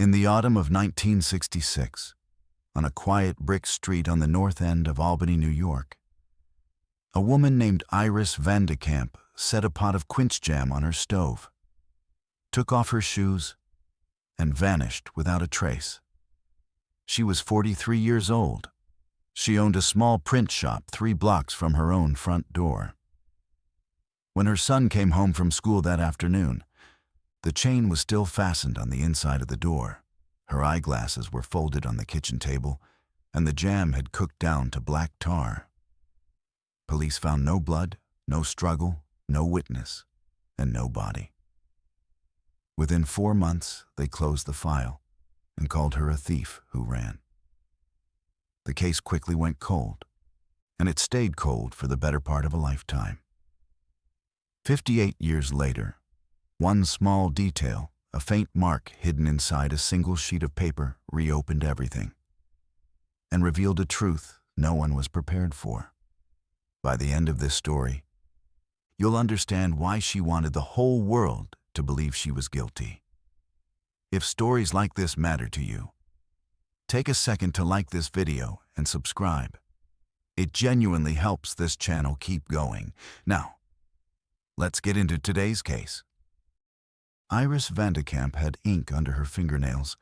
In the autumn of 1966, on a quiet brick street on the north end of Albany, New York, a woman named Iris Vandekamp set a pot of quince jam on her stove, took off her shoes, and vanished without a trace. She was 43 years old. She owned a small print shop 3 blocks from her own front door. When her son came home from school that afternoon, the chain was still fastened on the inside of the door. Her eyeglasses were folded on the kitchen table, and the jam had cooked down to black tar. Police found no blood, no struggle, no witness, and no body. Within 4 months, they closed the file and called her a thief who ran. The case quickly went cold, and it stayed cold for the better part of a lifetime. 58 years later, one small detail, a faint mark hidden inside a single sheet of paper, reopened everything and revealed a truth no one was prepared for. By the end of this story, you'll understand why she wanted the whole world to believe she was guilty. If stories like this matter to you, take a second to like this video and subscribe. It genuinely helps this channel keep going. Now, let's get into today's case. Iris Vandekamp had ink under her fingernails,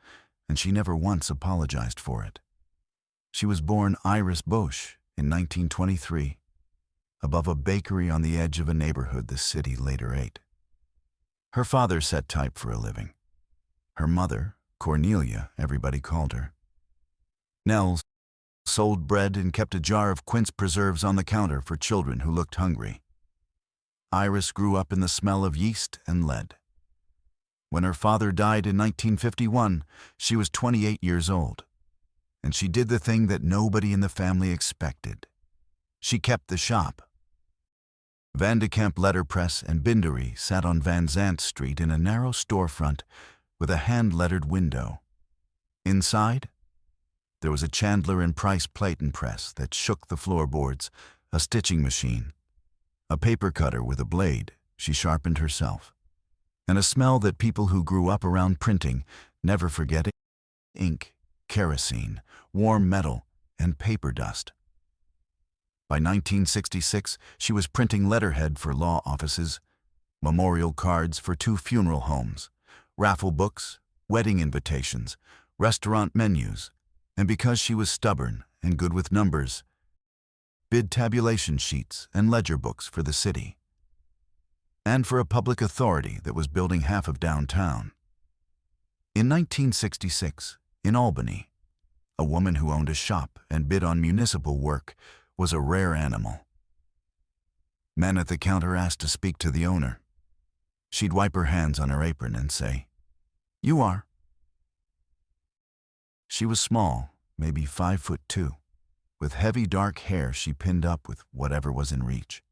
and she never once apologized for it. She was born Iris Bosch in 1923, above a bakery on the edge of a neighborhood the city later ate. Her father set type for a living. Her mother, Cornelia, everybody called her, Nels, sold bread and kept a jar of quince preserves on the counter for children who looked hungry. Iris grew up in the smell of yeast and lead. When her father died in 1951, she was 28 years old, and she did the thing that nobody in the family expected. She kept the shop. Vandekamp letterpress and bindery sat on Van Zandt Street in a narrow storefront with a hand-lettered window. Inside, there was a Chandler and Price plate and press that shook the floorboards, a stitching machine, a paper cutter with a blade she sharpened herself, and a smell that people who grew up around printing never forget: ink, kerosene, warm metal, and paper dust. By 1966, she was printing letterhead for law offices, memorial cards for 2 funeral homes, raffle books, wedding invitations, restaurant menus, and because she was stubborn and good with numbers, bid tabulation sheets and ledger books for the city, and for a public authority that was building half of downtown. In 1966, in Albany, a woman who owned a shop and bid on municipal work was a rare animal. Men at the counter asked to speak to the owner. She'd wipe her hands on her apron and say, "You are." She was small, maybe 5'2", with heavy dark hair she pinned up with whatever was in reach.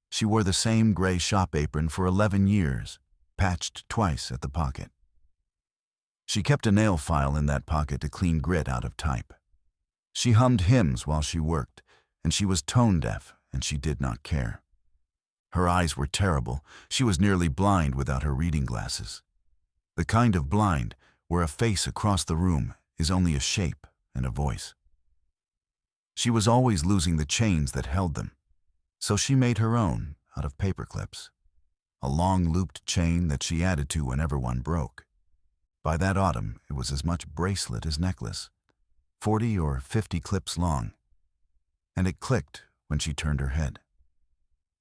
She wore the same gray shop apron for 11 years, patched twice at the pocket. She kept a nail file in that pocket to clean grit out of type. She hummed hymns while she worked, and she was tone deaf, and she did not care. Her eyes were terrible. She was nearly blind without her reading glasses. The kind of blind where a face across the room is only a shape and a voice. She was always losing the chains that held them, so she made her own out of paper clips, a long looped chain that she added to whenever one broke. By that autumn, it was as much bracelet as necklace, 40 or 50 clips long, and it clicked when she turned her head.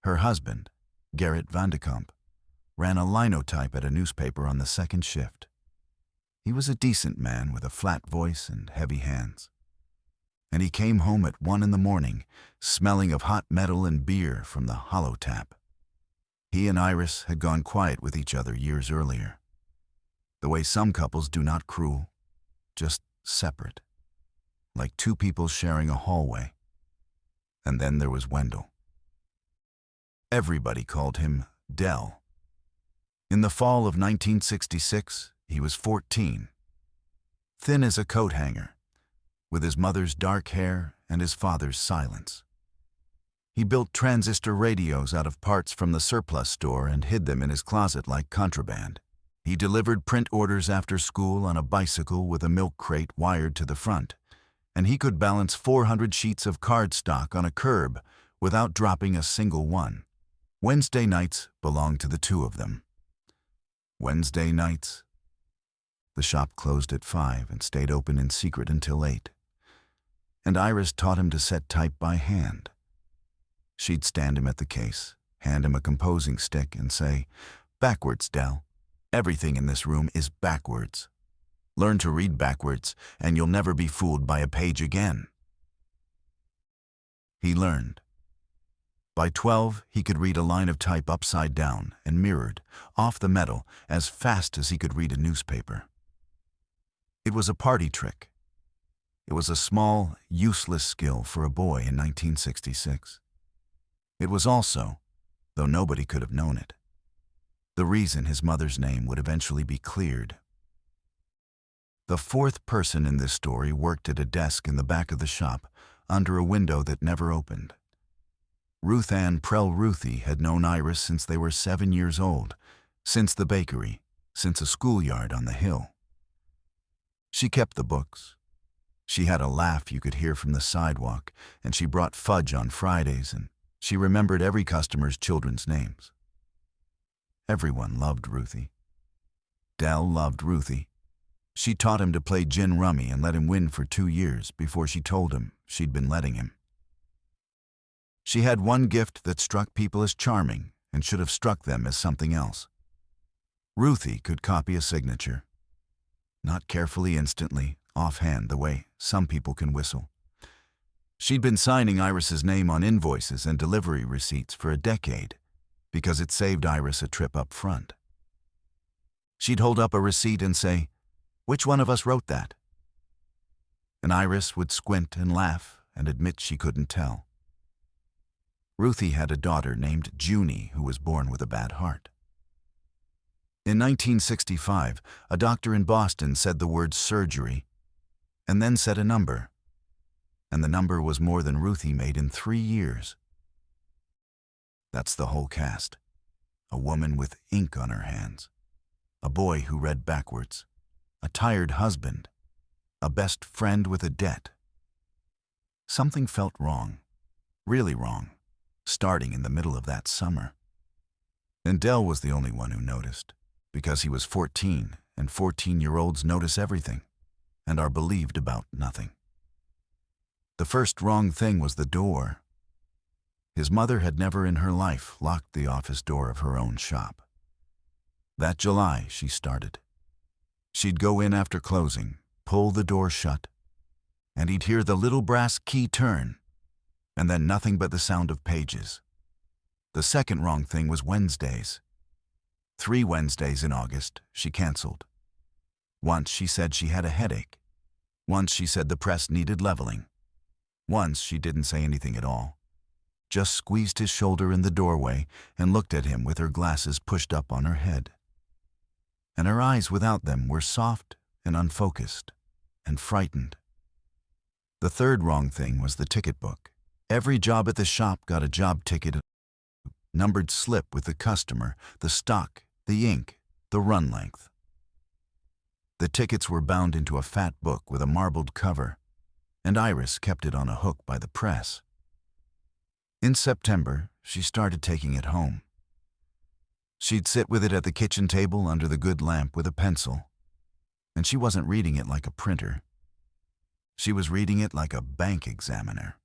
Her husband, Gerrit Vandekamp, ran a linotype at a newspaper on the second shift. He was a decent man with a flat voice and heavy hands, and he came home at 1 in the morning, smelling of hot metal and beer from the hollow tap. He and Iris had gone quiet with each other years earlier, the way some couples do, not cruel, just separate, like 2 people sharing a hallway. And then there was Wendell. Everybody called him Dell. In the fall of 1966, he was 14, thin as a coat hanger, with his mother's dark hair and his father's silence. He built transistor radios out of parts from the surplus store and hid them in his closet like contraband. He delivered print orders after school on a bicycle with a milk crate wired to the front, and he could balance 400 sheets of cardstock on a curb without dropping a single one. Wednesday nights belonged to the two of them. Wednesday nights. The shop closed at 5 and stayed open in secret until 8. And Iris taught him to set type by hand. She'd stand him at the case, hand him a composing stick, and say, "Backwards, Del. Everything in this room is backwards. Learn to read backwards, and you'll never be fooled by a page again." He learned. By 12, he could read a line of type upside down and mirrored, off the metal, as fast as he could read a newspaper. It was a party trick. It was a small, useless skill for a boy in 1966. It was also, though nobody could have known it, the reason his mother's name would eventually be cleared. The fourth person in this story worked at a desk in the back of the shop, under a window that never opened. Ruth Ann Ruthie had known Iris since they were 7 years old, since the bakery, since a schoolyard on the hill. She kept the books. She had a laugh you could hear from the sidewalk, and she brought fudge on Fridays, and she remembered every customer's children's names. Everyone loved Ruthie. Del loved Ruthie. She taught him to play gin rummy and let him win for 2 years before she told him she'd been letting him. She had one gift that struck people as charming and should have struck them as something else. Ruthie could copy a signature. Not carefully, instantly, offhand, the way some people can whistle. She'd been signing Iris's name on invoices and delivery receipts for a decade because it saved Iris a trip up front. She'd hold up a receipt and say, "Which one of us wrote that?" And Iris would squint and laugh and admit she couldn't tell. Ruthie had a daughter named Junie who was born with a bad heart. In 1965, a doctor in Boston said the word surgery and then said a number. And the number was more than Ruthie made in 3 years. That's the whole cast. A woman with ink on her hands. A boy who read backwards. A tired husband. A best friend with a debt. Something felt wrong. Really wrong. Starting in the middle of that summer. And Del was the only one who noticed, because he was 14, and 14-year-olds notice everything, and are believed about nothing. The first wrong thing was the door. His mother had never in her life locked the office door of her own shop. That July, she started. She'd go in after closing, pull the door shut, and he'd hear the little brass key turn, and then nothing but the sound of pages. The second wrong thing was Wednesdays. 3 Wednesdays in August, she canceled. Once she said she had a headache. Once she said the press needed leveling. Once she didn't say anything at all. Just squeezed his shoulder in the doorway and looked at him with her glasses pushed up on her head. And her eyes without them were soft and unfocused and frightened. The third wrong thing was the ticket book. Every job at the shop got a job ticket, numbered slip with the customer, the stock, the ink, the run length. The tickets were bound into a fat book with a marbled cover, and Iris kept it on a hook by the press. In September, she started taking it home. She'd sit with it at the kitchen table under the good lamp with a pencil, and she wasn't reading it like a printer. She was reading it like a bank examiner.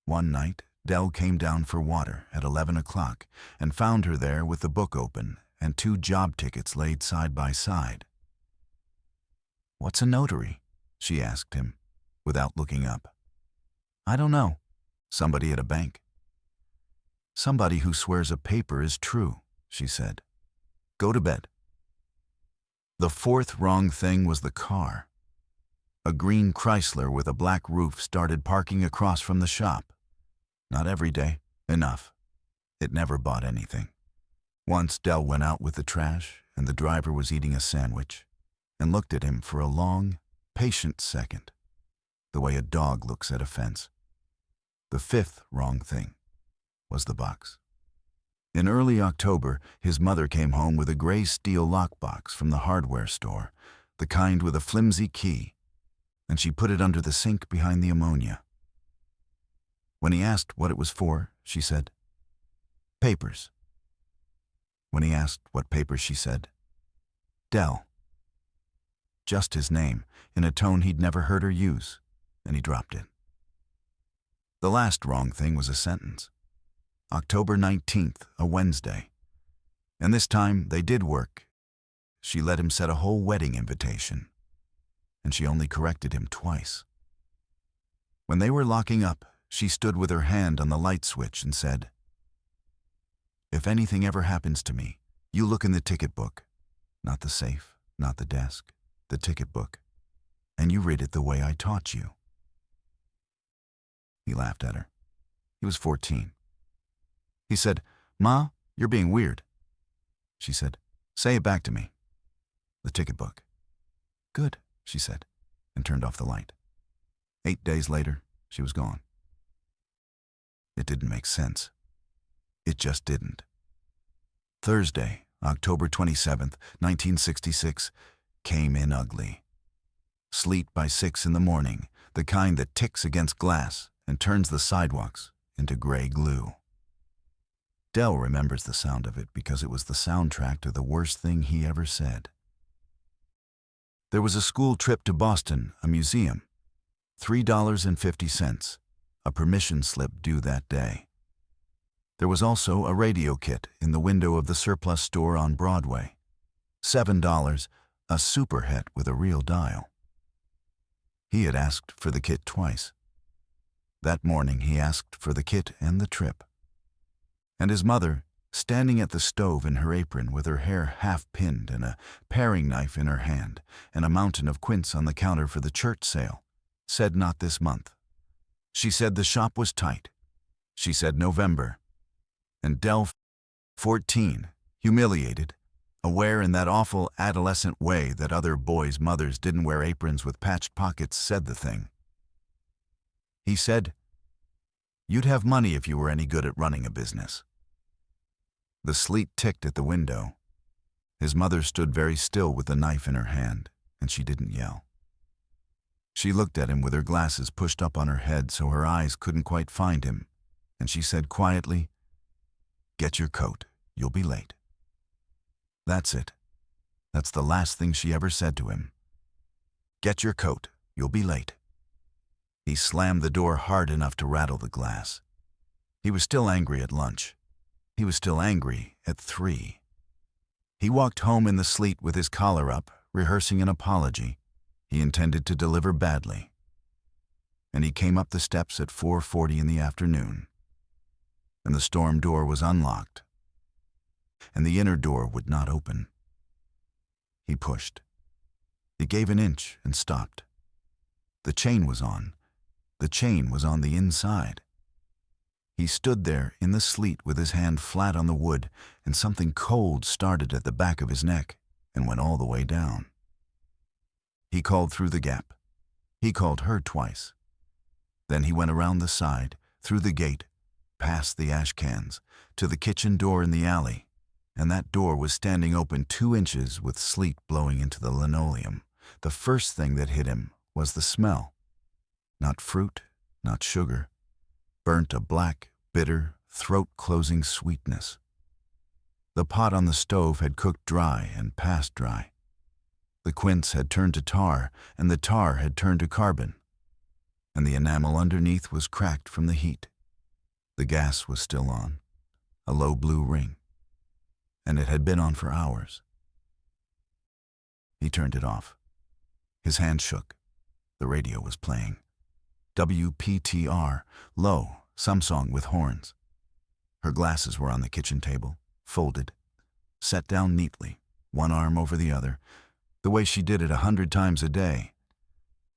One night, Del came down for water at 11 o'clock and found her there with the book open and 2 job tickets laid side by side. "What's a notary?" she asked him, without looking up. "I don't know. Somebody at a bank." "Somebody who swears a paper is true," she said. "Go to bed." The fourth wrong thing was the car. A green Chrysler with a black roof started parking across from the shop. Not every day. Enough. It never bought anything. Once Del went out with the trash, and the driver was eating a sandwich, and looked at him for a long, patient second, the way a dog looks at a fence. The fifth wrong thing was the box. In early October, his mother came home with a gray steel lockbox from the hardware store, the kind with a flimsy key, and she put it under the sink behind the ammonia. When he asked what it was for, she said, "Papers." When he asked what papers, she said, "Dell." Just his name, in a tone he'd never heard her use, and he dropped it. The last wrong thing was a sentence. October 19th, a Wednesday. And this time they did work. She let him set a whole wedding invitation, and she only corrected him twice. When they were locking up, she stood with her hand on the light switch and said, "If anything ever happens to me, you look in the ticket book, not the safe, not the desk, the ticket book, and you read it the way I taught you." He laughed at her. He was 14. He said, "Ma, you're being weird." She said, "Say it back to me." "The ticket book." "Good," she said, and turned off the light. 8 days later, she was gone. It didn't make sense. It just didn't. Thursday, October 27th, 1966, came in ugly. Sleet by 6 in the morning, the kind that ticks against glass and turns the sidewalks into gray glue. Dell remembers the sound of it because it was the soundtrack to the worst thing he ever said. There was a school trip to Boston, a museum. $3.50, a permission slip due that day. There was also a radio kit in the window of the surplus store on Broadway. $7, a superhet with a real dial. He had asked for the kit twice. That morning he asked for the kit and the trip. And his mother, standing at the stove in her apron with her hair half-pinned and a paring knife in her hand and a mountain of quince on the counter for the church sale, said not this month. She said the shop was tight. She said November. And Dell, 14, humiliated, aware in that awful adolescent way that other boys' mothers didn't wear aprons with patched pockets, said the thing. He said, "You'd have money if you were any good at running a business." The sleet ticked at the window. His mother stood very still with the knife in her hand, and she didn't yell. She looked at him with her glasses pushed up on her head so her eyes couldn't quite find him, and she said quietly, "Get your coat, you'll be late." That's it. That's the last thing she ever said to him. "Get your coat, you'll be late." He slammed the door hard enough to rattle the glass. He was still angry at lunch. He was still angry at 3. He walked home in the sleet with his collar up, rehearsing an apology he intended to deliver badly. And he came up the steps at 4:40 in the afternoon. And the storm door was unlocked. And the inner door would not open. He pushed. He gave an inch and stopped. The chain was on. The chain was on the inside. He stood there in the sleet with his hand flat on the wood, and something cold started at the back of his neck and went all the way down. He called through the gap. He called her twice. Then he went around the side, through the gate, past the ash cans, to the kitchen door in the alley, and that door was standing open 2 inches with sleet blowing into the linoleum. The first thing that hit him was the smell. Not fruit, not sugar. Burnt a black, bitter, throat-closing sweetness. The pot on the stove had cooked dry and passed dry. The quince had turned to tar, and the tar had turned to carbon. And the enamel underneath was cracked from the heat. The gas was still on, a low blue ring, and it had been on for hours. He turned it off. His hand shook. The radio was playing. WPTR, low, some song with horns. Her glasses were on the kitchen table, folded, set down neatly, one arm over the other, the way she did it 100 times a day.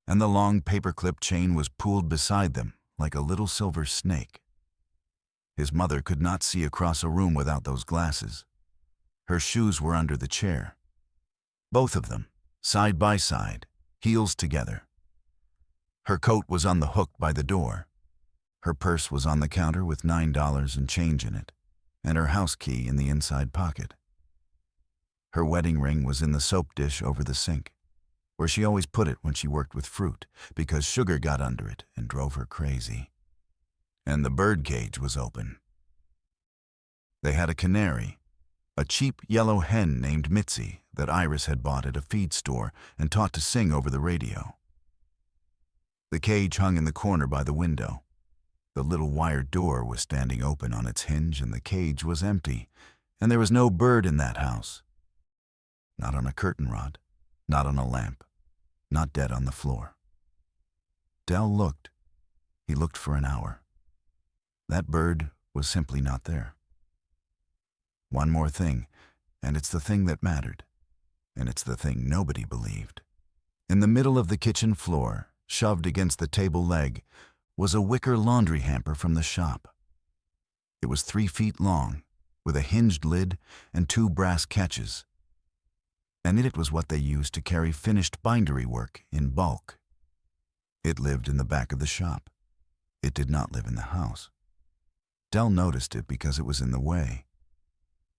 And the long paperclip chain was pooled beside them like a little silver snake. His mother could not see across a room without those glasses. Her shoes were under the chair. Both of them, side by side, heels together. Her coat was on the hook by the door. Her purse was on the counter with $9 and change in it. and her house key in the inside pocket. Her wedding ring was in the soap dish over the sink, where she always put it when she worked with fruit, because sugar got under it and drove her crazy. And the bird cage was open. They had a canary, a cheap yellow hen named Mitzi that Iris had bought at a feed store and taught to sing over the radio. The cage hung in the corner by the window. The little wire door was standing open on its hinge, and the cage was empty, and there was no bird in that house. Not on a curtain rod, not on a lamp, not dead on the floor. Del looked. He looked for an hour. That bird was simply not there. One more thing, and it's the thing that mattered, and it's the thing nobody believed. In the middle of the kitchen floor, shoved against the table leg, was a wicker laundry hamper from the shop. It was 3 feet long, with a hinged lid and 2 brass catches. And in it was what they used to carry finished bindery work in bulk. It lived in the back of the shop. It did not live in the house. Del noticed it because it was in the way,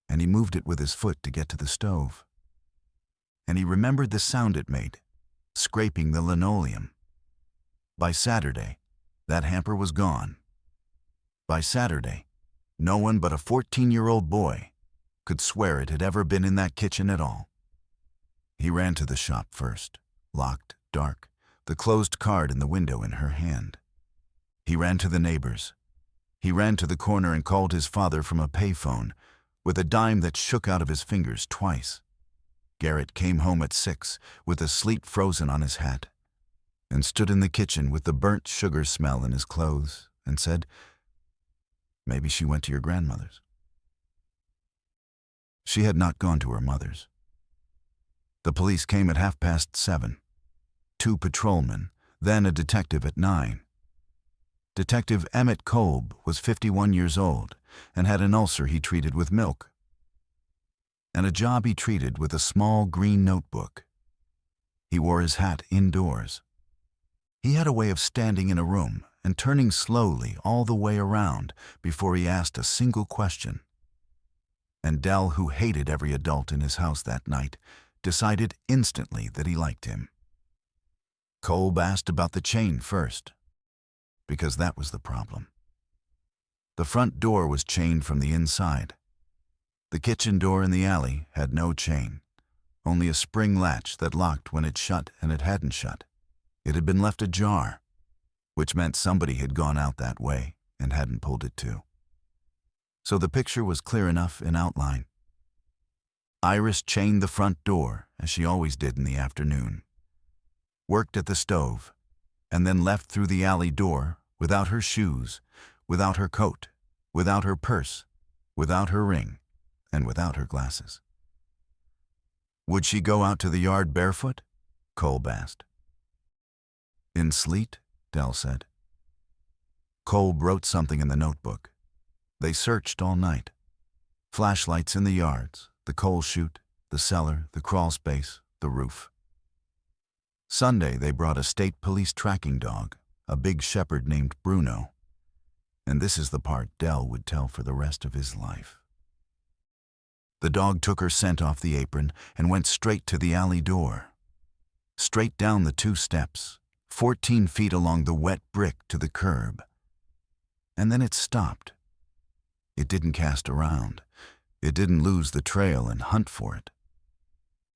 and he moved it with his foot to get to the stove. And he remembered the sound it made, scraping the linoleum. By Saturday, that hamper was gone. By Saturday, no one but a 14-year-old boy could swear it had ever been in that kitchen at all. He ran to the shop first, locked, dark, the closed card in the window in her hand. He ran to the neighbors. He ran to the corner and called his father from a payphone, with a dime that shook out of his fingers twice. Garrett came home at 6 with the sleet frozen on his hat, and stood in the kitchen with the burnt sugar smell in his clothes and said, "Maybe she went to your grandmother's." She had not gone to her mother's. The police came at 7:30. 2 patrolmen, then a detective at 9. Detective Emmett Kolb was 51 years old and had an ulcer he treated with milk, and a job he treated with a small green notebook. He wore his hat indoors. He had a way of standing in a room and turning slowly all the way around before he asked a single question. And Del, who hated every adult in his house that night, decided instantly that he liked him. Kolb asked about the chain first, because that was the problem. The front door was chained from the inside. The kitchen door in the alley had no chain, only a spring latch that locked when it shut and it hadn't shut. It had been left ajar, which meant somebody had gone out that way and hadn't pulled it to. So the picture was clear enough in outline. Iris chained the front door, as she always did in the afternoon, worked at the stove, and then left through the alley door without her shoes, without her coat, without her purse, without her ring, and without her glasses. Would she go out to the yard barefoot? Kolb asked. In sleet? Del said. Kolb wrote something in the notebook. They searched all night. Flashlights in the yards, the coal chute, the cellar, the crawl space, the roof. Sunday, they brought a state police tracking dog, a big shepherd named Bruno. And this is the part Del would tell for the rest of his life. The dog took her scent off the apron and went straight to the alley door. Straight down the 2 steps, 14 feet along the wet brick to the curb. And then it stopped. It didn't cast around. It didn't lose the trail and hunt for it.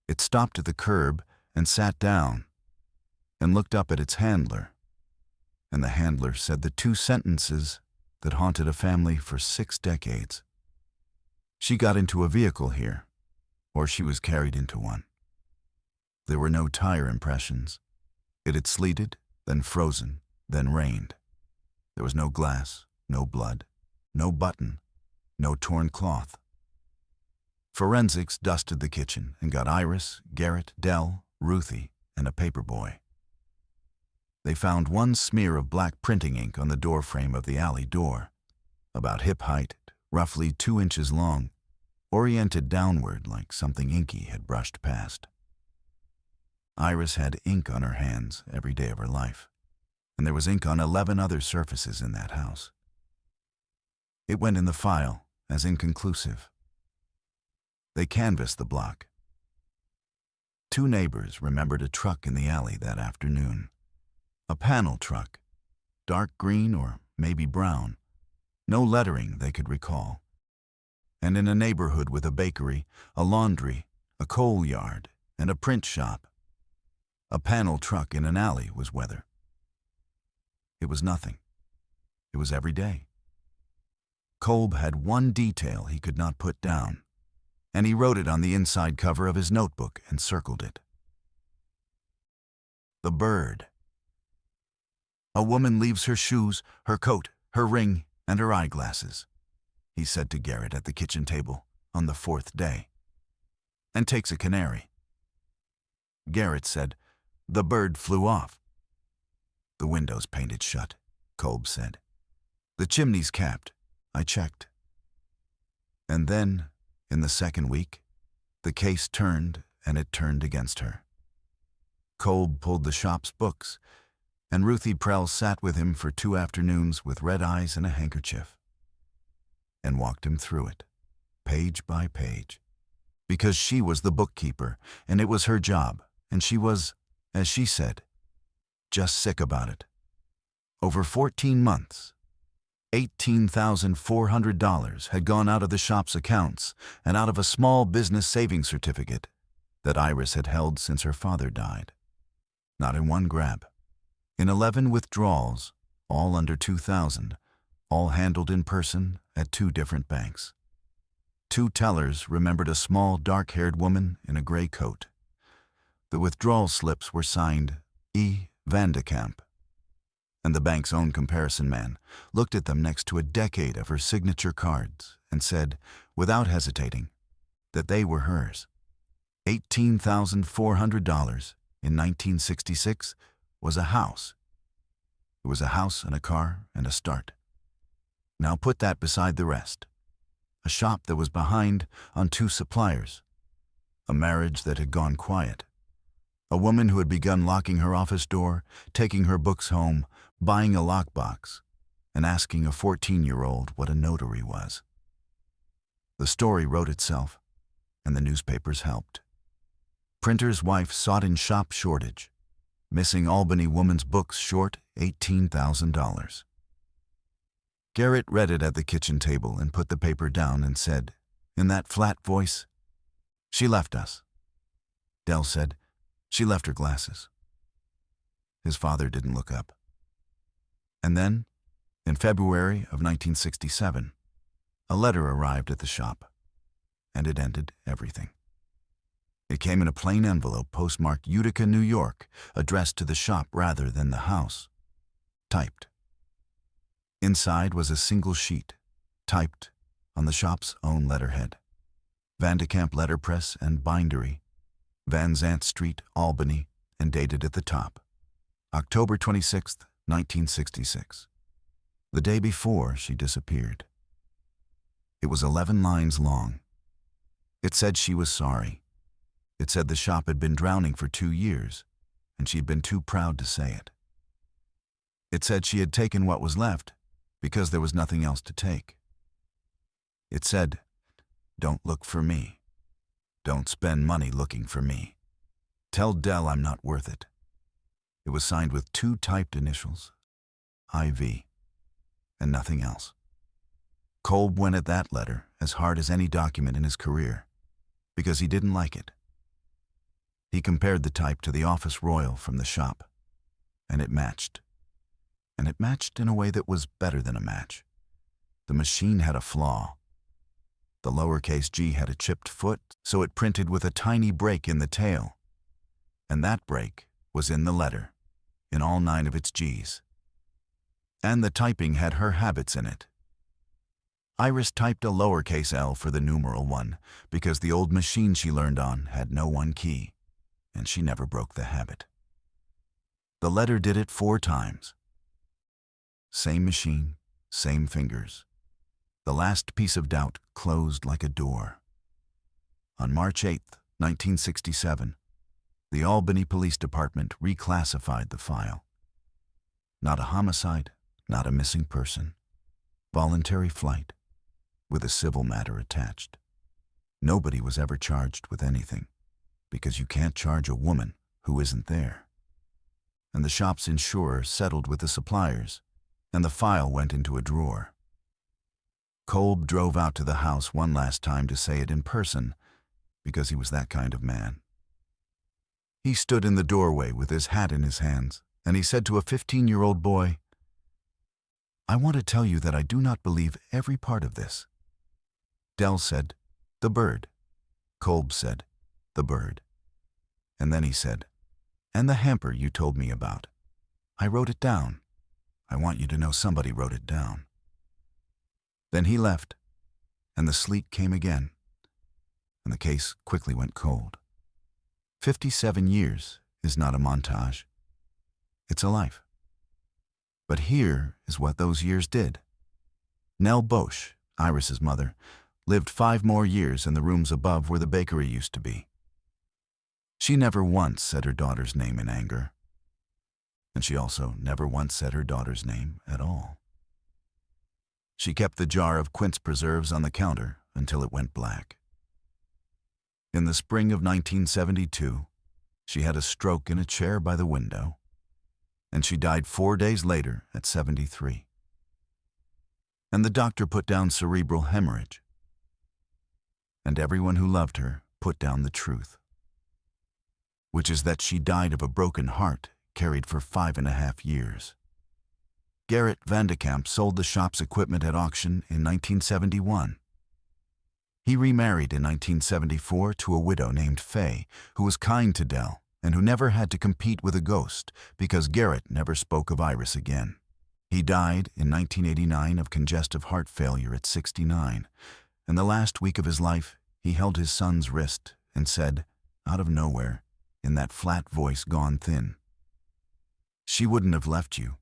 It stopped at the curb and sat down and looked up at its handler. And the handler said the 2 sentences that haunted a family for 6 decades. She got into a vehicle here, or she was carried into one. There were no tire impressions. It had sleeted, then frozen, then rained. There was no glass, no blood, no button, no torn cloth. Forensics dusted the kitchen and got Iris, Garrett, Del, Ruthie, and a paperboy. They found 1 smear of black printing ink on the doorframe of the alley door, about hip height, roughly 2 inches long, oriented downward like something inky had brushed past. Iris had ink on her hands every day of her life, and there was ink on 11 other surfaces in that house. It went in the file, as inconclusive. They canvassed the block. 2 neighbors remembered a truck in the alley that afternoon. A panel truck, dark green or maybe brown, no lettering they could recall. And in a neighborhood with a bakery, a laundry, a coal yard, and a print shop, a panel truck in an alley was weather. It was nothing. It was every day. Kolb had one detail he could not put down, and he wrote it on the inside cover of his notebook and circled it. The bird. A woman leaves her shoes, her coat, her ring, and her eyeglasses, he said to Garrett at the kitchen table on the 4th day, and takes a canary. Garrett said, "The bird flew off." "The windows painted shut," Kolb said. "The chimneys capped. I checked." And then, in the 2nd week, the case turned, and it turned against her. Kolb pulled the shop's books, and Ruthie Prell sat with him for 2 afternoons with red eyes and a handkerchief, and walked him through it, page by page, because she was the bookkeeper, and it was her job, and she was, as she said, just sick about it. Over 14 months, $18,400 had gone out of the shop's accounts and out of a small business savings certificate that Iris had held since her father died. Not in one grab. In 11 withdrawals, all under $2,000, all handled in person at 2 different banks. 2 tellers remembered a small, dark-haired woman in a gray coat. The withdrawal slips were signed E. Vandekamp, and the bank's own comparison man looked at them next to a decade of her signature cards and said, without hesitating, that they were hers. $18,400 in 1966 was a house. It was a house and a car and a start. Now put that beside the rest. A shop that was behind on 2 suppliers. A marriage that had gone quiet. A woman who had begun locking her office door, taking her books home, buying a lockbox, and asking a 14-year-old what a notary was. The story wrote itself, and the newspapers helped. Printer's wife sought in shop shortage. Missing Albany woman's books short $18,000. Garrett read it at the kitchen table and put the paper down and said, in that flat voice, "She left us." Dell said, "She left her glasses." His father didn't look up. And then, in February of 1967, a letter arrived at the shop, and it ended everything. It came in a plain envelope postmarked Utica, New York, addressed to the shop rather than the house. Typed. Inside was a single sheet, typed on the shop's own letterhead. Vandekamp letterpress and bindery, Van Zant Street, Albany, and dated at the top, October 26, 1966. The day before she disappeared. It was 11 lines long. It said she was sorry. It said the shop had been drowning for 2 years, and she'd been too proud to say it. It said she had taken what was left because there was nothing else to take. It said, "Don't look for me. Don't spend money looking for me. Tell Dell I'm not worth it." It was signed with 2 typed initials, IV, and nothing else. Kolb went at that letter as hard as any document in his career, because he didn't like it. He compared the type to the Office Royal from the shop, and it matched. And it matched in a way that was better than a match. The machine had a flaw. The lowercase g had a chipped foot, so it printed with a tiny break in the tail. And that break was in the letter, in all 9 of its G's. And the typing had her habits in it. Iris typed a lowercase l for the numeral 1 because the old machine she learned on had no 1 key, and she never broke the habit. The letter did it 4 times. Same machine, same fingers. The last piece of doubt closed like a door. On March 8, 1967, the Albany Police Department reclassified the file. Not a homicide, not a missing person. Voluntary flight. with a civil matter attached. Nobody was ever charged with anything, because you can't charge a woman who isn't there. And the shop's insurer settled with the suppliers, and the file went into a drawer. Kolb drove out to the house one last time to say it in person, because he was that kind of man. He stood in the doorway with his hat in his hands, and he said to a 15-year-old boy, "I want to tell you that I do not believe every part of this." Dell said, "The bird." Kolb said, "The bird." And then he said, "And the hamper you told me about. I wrote it down. I want you to know somebody wrote it down." Then he left, and the sleet came again, and the case quickly went cold. 57 years is not a montage. It's a life. But here is what those years did. Nell Bosch, Iris's mother, lived 5 more years in the rooms above where the bakery used to be. She never once said her daughter's name in anger. And she also never once said her daughter's name at all. She kept the jar of quince preserves on the counter until it went black. In the spring of 1972, she had a stroke in a chair by the window, and she died 4 days later at 73. And the doctor put down cerebral hemorrhage. And everyone who loved her put down the truth, which is that she died of a broken heart carried for 5.5 years. Gerrit van de Kamp sold the shop's equipment at auction in 1971. He remarried in 1974 to a widow named Faye, who was kind to Dell and who never had to compete with a ghost because Gerrit never spoke of Iris again. He died in 1989 of congestive heart failure at 69, and the last week of his life he held his son's wrist and said, out of nowhere, in that flat voice gone thin, "She wouldn't have left you.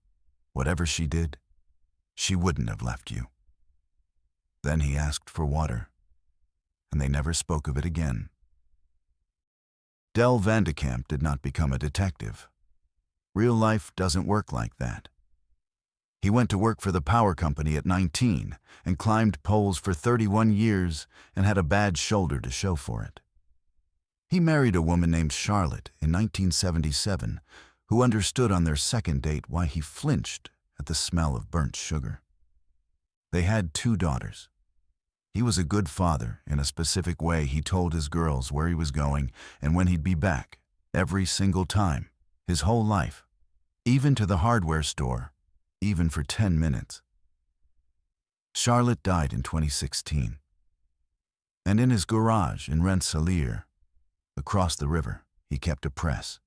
Whatever she did, she wouldn't have left you." Then he asked for water, and they never spoke of it again. Dell van de Kamp did not become a detective. Real life doesn't work like that. He went to work for the power company at 19 and climbed poles for 31 years and had a bad shoulder to show for it. He married a woman named Charlotte in 1977 who understood on their second date why he flinched at the smell of burnt sugar. They had 2 daughters. He was a good father. In a specific way, he told his girls where he was going and when he'd be back, every single time, his whole life, even to the hardware store, even for 10 minutes. Charlotte died in 2016. And in his garage in Rensselaer, across the river, he kept a press.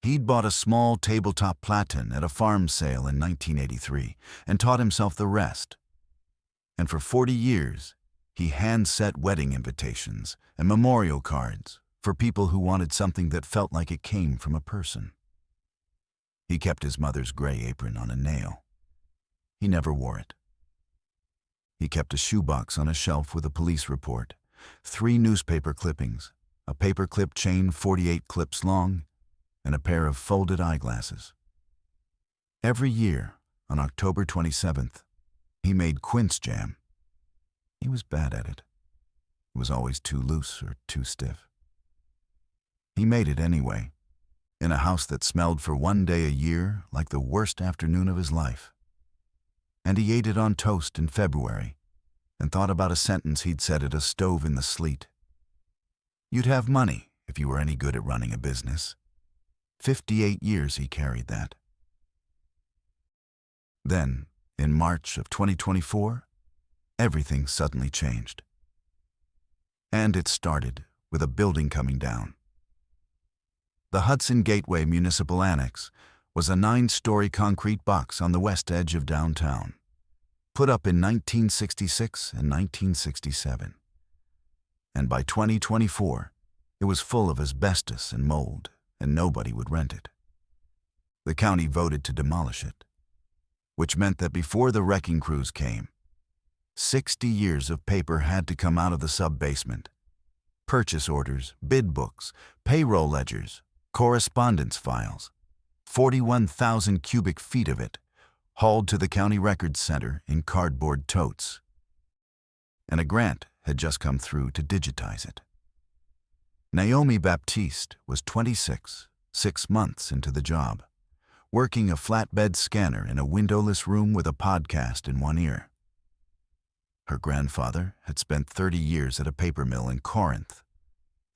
He'd bought a small tabletop platen at a farm sale in 1983 and taught himself the rest. And for 40 years, he hand-set wedding invitations and memorial cards for people who wanted something that felt like it came from a person. He kept his mother's gray apron on a nail. He never wore it. He kept a shoebox on a shelf with a police report, 3 newspaper clippings, a paperclip chain 48 clips long, and a pair of folded eyeglasses. Every year, on October 27th, he made quince jam. He was bad at it. It was always too loose or too stiff. He made it anyway, in a house that smelled for 1 day a year like the worst afternoon of his life. And he ate it on toast in February and thought about a sentence he'd said at a stove in the sleet. "You'd have money if you were any good at running a business." 58 years he carried that. Then, in March of 2024, everything suddenly changed. And it started with a building coming down. The Hudson Gateway Municipal Annex was a 9-story concrete box on the west edge of downtown, put up in 1966 and 1967. And by 2024, it was full of asbestos and mold, and nobody would rent it. The county voted to demolish it, which meant that before the wrecking crews came, 60 years of paper had to come out of the sub-basement. Purchase orders, bid books, payroll ledgers, correspondence files, 41,000 cubic feet of it, hauled to the county records center in cardboard totes, and a grant had just come through to digitize it. Naomi Baptiste was 26, 6 months into the job, working a flatbed scanner in a windowless room with a podcast in one ear. Her grandfather had spent 30 years at a paper mill in Corinth,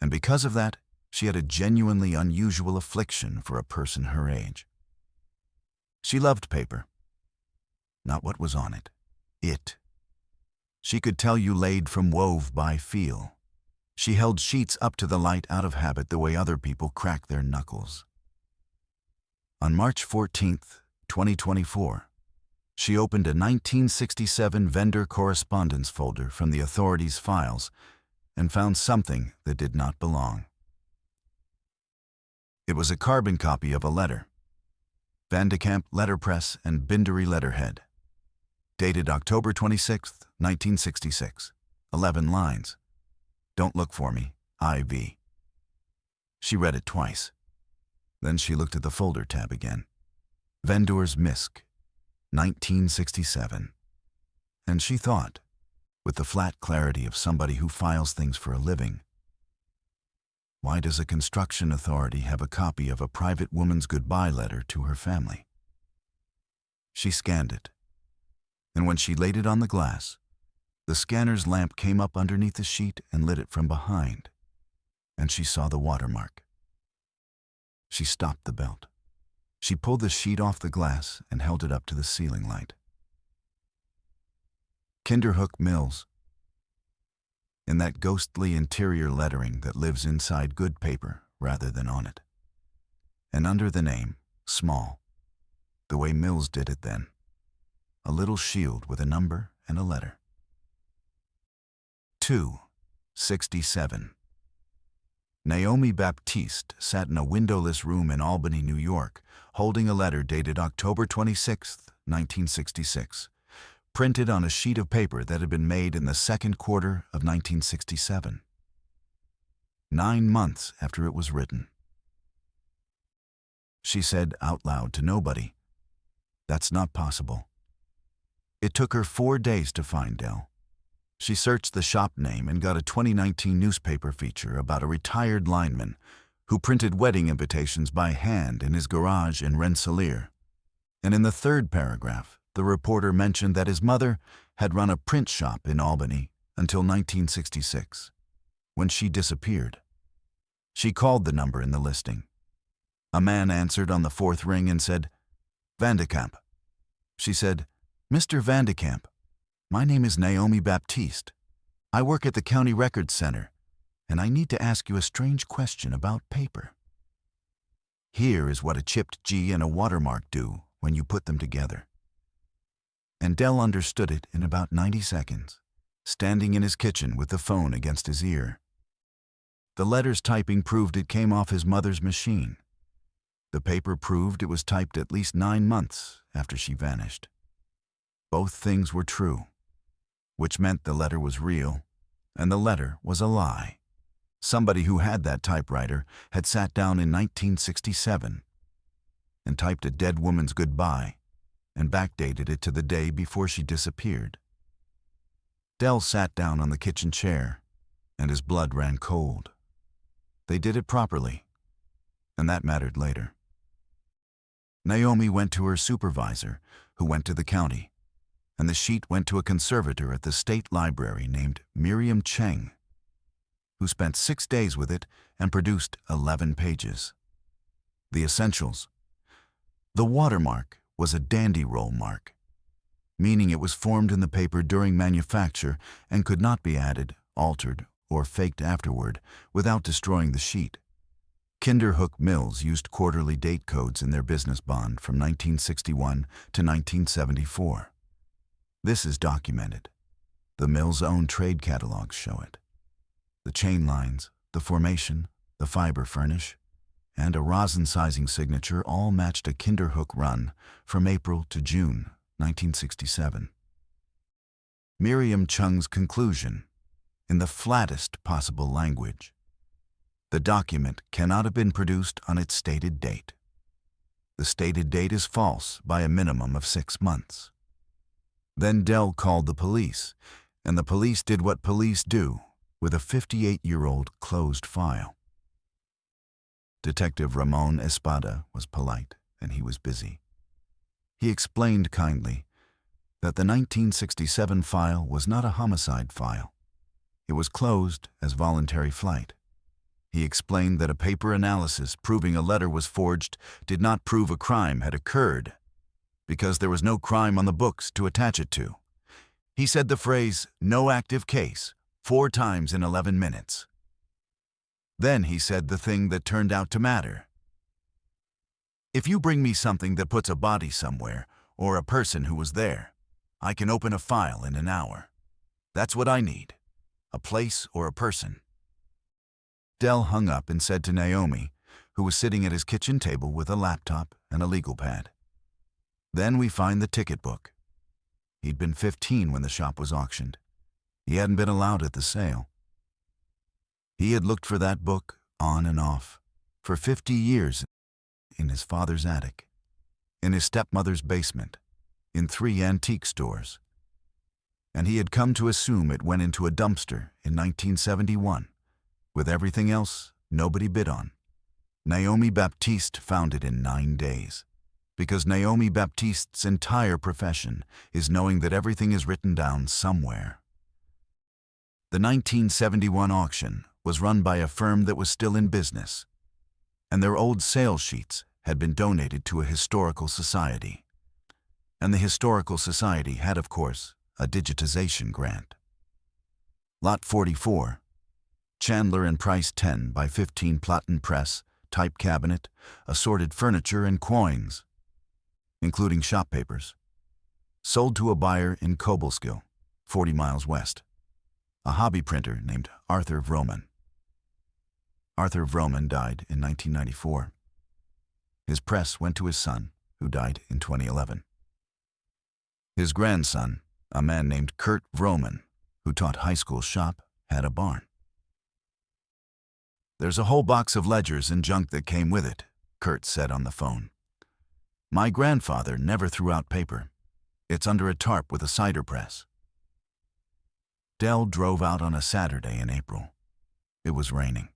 and because of that, she had a genuinely unusual affliction for a person her age. She loved paper. Not what was on it. It. She could tell you laid from wove by feel. She held sheets up to the light out of habit the way other people crack their knuckles. On March 14th, 2024, she opened a 1967 vendor correspondence folder from the authorities' files and found something that did not belong. It was a carbon copy of a letter, Van de Kamp letterpress and bindery letterhead, dated October 26, 1966, 11 lines. Don't look for me, I.V. She read it twice. Then she looked at the folder tab again. Vendor's Misc, 1967. And she thought, with the flat clarity of somebody who files things for a living, why does a construction authority have a copy of a private woman's goodbye letter to her family? She scanned it, and when she laid it on the glass, the scanner's lamp came up underneath the sheet and lit it from behind, and she saw the watermark. She stopped the belt. She pulled the sheet off the glass and held it up to the ceiling light. Kinderhook Mills. In that ghostly interior lettering that lives inside good paper rather than on it. And under the name, small, the way Mills did it then, a little shield with a number and a letter. 267. Naomi Baptiste sat in a windowless room in Albany, New York, holding a letter dated October 26, 1966, printed on a sheet of paper that had been made in the second quarter of 1967, 9 months after it was written. She said out loud to nobody, "That's not possible." It took her 4 days to find Dell. She searched the shop name and got a 2019 newspaper feature about a retired lineman who printed wedding invitations by hand in his garage in Rensselaer. And in the third paragraph, the reporter mentioned that his mother had run a print shop in Albany until 1966, when she disappeared. She called the number in the listing. A man answered on the fourth ring and said, "Van de Kamp." She said, "Mr. Van de Kamp, my name is Naomi Baptiste. I work at the County Records Center, and I need to ask you a strange question about paper. Here is what a chipped G and a watermark do when you put them together." And Dell understood it in about 90 seconds, standing in his kitchen with the phone against his ear. The letter's typing proved it came off his mother's machine. The paper proved it was typed at least 9 months after she vanished. Both things were true, which meant the letter was real, and the letter was a lie. Somebody who had that typewriter had sat down in 1967 and typed a dead woman's goodbye and backdated it to the day before she disappeared. Dell sat down on the kitchen chair, and his blood ran cold. They did it properly, and that mattered later. Naomi went to her supervisor, who went to the county, and the sheet went to a conservator at the state library named Miriam Cheng, who spent 6 days with it and produced 11 pages. The essentials. The watermark was a dandy roll mark, meaning it was formed in the paper during manufacture and could not be added, altered, or faked afterward without destroying the sheet. Kinderhook Mills used quarterly date codes in their business bond from 1961 to 1974. This is documented. The mill's own trade catalogs show it. The chain lines, the formation, the fiber furnish, and a rosin sizing signature all matched a Kinderhook run from April to June 1967. Miriam Chung's conclusion, in the flattest possible language: the document cannot have been produced on its stated date. The stated date is false by a minimum of 6 months. Then Dell called the police, And the police did what police do with a 58-year-old closed file. Detective Ramon Espada was polite, and he was busy. He explained kindly that the 1967 file was not a homicide file. It was closed as voluntary flight. He explained that a paper analysis proving a letter was forged did not prove a crime had occurred because there was no crime on the books to attach it to. He said the phrase, "no active case," 4 times in 11 minutes. Then he said the thing that turned out to matter. If you bring me something that puts a body somewhere, or a person who was there, I can open a file in an hour. That's what I need, a place or a person. Dell hung up and said to Naomi, who was sitting at his kitchen table with a laptop and a legal pad, "Then we find the ticket book." He'd been 15 when the shop was auctioned. He hadn't been allowed at the sale. He had looked for that book on and off for 50 years in his father's attic, in his stepmother's basement, in 3 antique stores. And he had come to assume it went into a dumpster in 1971, with everything else nobody bid on. Naomi Baptiste found it in 9 days, because Naomi Baptiste's entire profession is knowing that everything is written down somewhere. The 1971 auction was run by a firm that was still in business, and their old sales sheets had been donated to a historical society. And the historical society had, of course, a digitization grant. Lot 44, Chandler and Price 10 by 15 Platen press, type cabinet, assorted furniture and coins, including shop papers, sold to a buyer in Cobleskill, 40 miles west, a hobby printer named Arthur Vroman. Arthur Vroman died in 1994. His press went to his son, who died in 2011. His grandson, a man named Kurt Vroman, who taught high school shop, had a barn. "There's a whole box of ledgers and junk that came with it," Kurt said on the phone. "My grandfather never threw out paper. It's under a tarp with a cider press." Dell drove out on a Saturday in April. It was raining.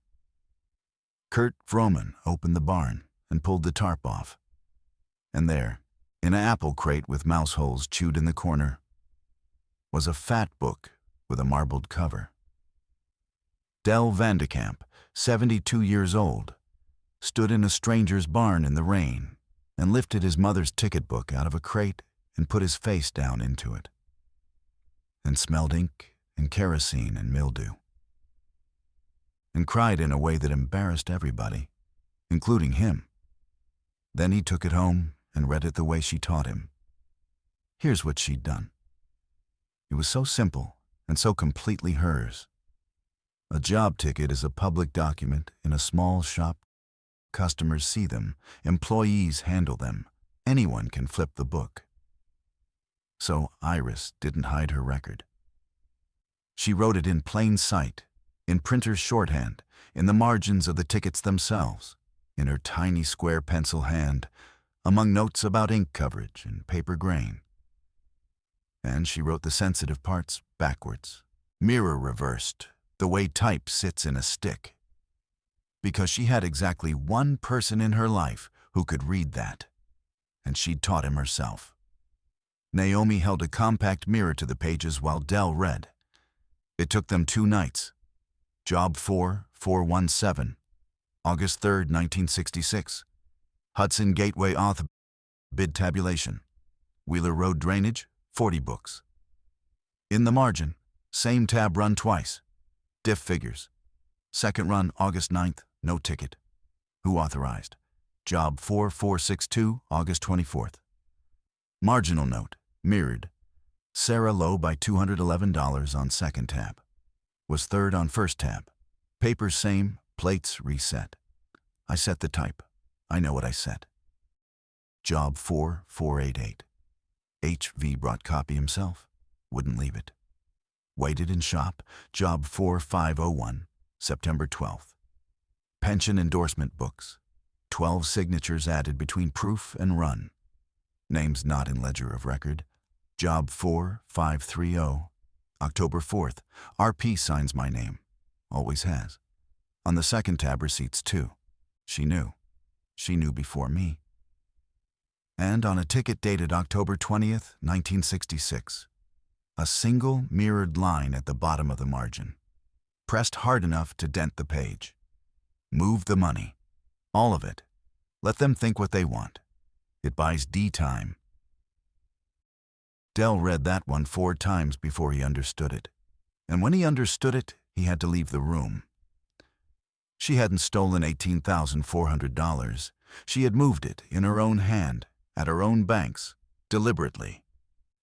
Kurt Vroman opened the barn and pulled the tarp off. And there, in an apple crate with mouse holes chewed in the corner, was a fat book with a marbled cover. Dell Vandekamp, 72 years old, stood in a stranger's barn in the rain and lifted his mother's ticket book out of a crate and put his face down into it, and smelled ink and kerosene and mildew, and cried in a way that embarrassed everybody, including him. Then he took it home and read it the way she taught him. Here's what she'd done. It was so simple and so completely hers. A job ticket is a public document in a small shop. Customers see them, employees handle them, anyone can flip the book. So Iris didn't hide her record. She wrote it in plain sight, in printer's shorthand, in the margins of the tickets themselves, in her tiny square pencil hand, among notes about ink coverage and paper grain. And she wrote the sensitive parts backwards, mirror reversed, the way type sits in a stick. Because she had exactly one person in her life who could read that, and she'd taught him herself. Naomi held a compact mirror to the pages while Dell read. It took them 2 nights. Job 4417, August 3, 1966. Hudson Gateway Auth. Bid tabulation. Wheeler Road drainage, 40 books. In the margin, same tab run twice. Diff figures. Second run, August 9th, no ticket. Who authorized? Job 4462, August 24th. Marginal note, mirrored. Sarah Lowe by $211 on second tab. Was third on first tab. Papers same, plates reset. I set the type. I know what I set. Job 4488. HV brought copy himself. Wouldn't leave it. Waited in shop. Job 4501, September 12th. Pension endorsement books. 12 signatures added between proof and run. Names not in ledger of record. Job 4530, October 4th, RP signs my name. Always has. On the second tab, receipts too. She knew. She knew before me. And on a ticket dated October 20th, 1966, a single mirrored line at the bottom of the margin, pressed hard enough to dent the page. Move the money. All of it. Let them think what they want. It buys D time. Dell read that one 4 times before he understood it. And when he understood it, he had to leave the room. She hadn't stolen $18,400. She had moved it in her own hand, at her own banks, deliberately,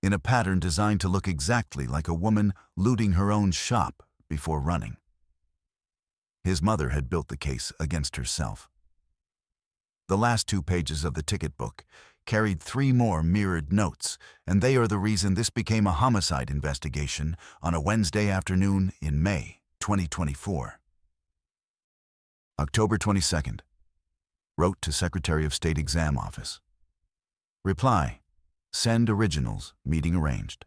in a pattern designed to look exactly like a woman looting her own shop before running. His mother had built the case against herself. The last 2 pages of the ticket book carried 3 more mirrored notes, and they are the reason this became a homicide investigation on a Wednesday afternoon in May 2024. October 22nd. Wrote to Secretary of State Exam Office. Reply. Send originals. Meeting arranged.